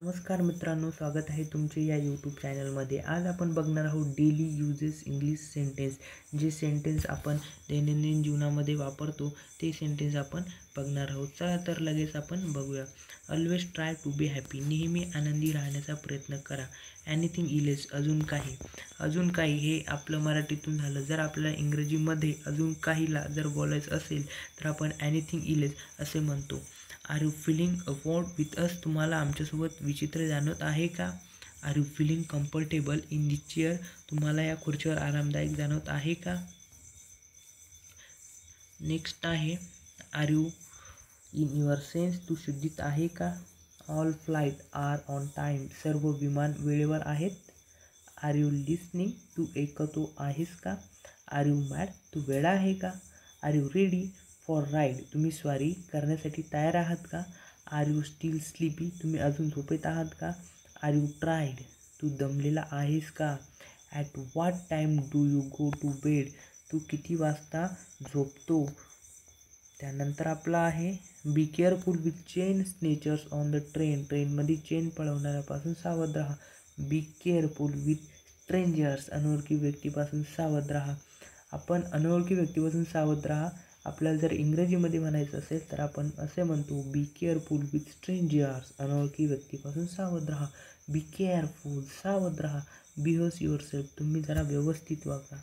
नमस्कार मित्रांनो, स्वागत आहे तुमचे या यूट्यूब चॅनलमध्ये. आज आपण बघणार आहोत डेली यूजेस इंग्लिश सेंटेन्स. जे सेंटेन्स आपण दैनंदिन जीवनामध्ये वापरतो ते सेंटेन्स आपण बघणार आहोत. चला तर लगेच आपण बघूया. Always try to be happy. नेहमी आनंदी राहण्याचा प्रयत्न करा. Anything else. अजून काही. अजून काही हे आपलं मराठीतून झालं. जर आपल्याला इंग्रजीमध्ये अजून काहीला जर बोलायचं असेल तर आपण एनिथिंग इलेस असे म्हणतो. Are you feeling awkward with us. तुम्हाला आमच्यासोबत विचित्र जाणवत आहे का? Are you feeling comfortable in this chair. तुम्हाला या खुर्चीवर आरामदायक जाणवत आहे का? नेक्स्ट आहे are you in your sense. तू शुद्धीत आहे का? All flight are on time. सर्व विमान वेळेवर आहेत. R you listening. तू ऐकतो आहेस का? Are you mad. तू वेडा आहे का? Are you ready for ride. तुम्ही स्वारी करण्यासाठी तयार आहात का? Are you still sleepy. तुम्ही अजून झोपेत आहात का? Are you tired. तू दमलेला आहेस का? At what time do you go to bed. तू किती वाजता झोपतो? त्यानंतर आपला आहे be careful with chain snatchers on the train. ट्रेनमध्ये चेन पळवणाऱ्यापासून सावध राहा. Be careful with strangers. अनोळखी व्यक्तीपासून सावध राहा. आपण अनोळखी व्यक्तीपासून सावध राहा आपल्याला जर इंग्रजीमध्ये म्हणायचं असेल तर आपण असे म्हणतो बी केअरफुल विथ स्ट्रेंजर्स. अनोळखी व्यक्तीपासून सावध राहा. Be careful. सावध राहा. Behave yourself. तुम्ही जरा व्यवस्थित वागा.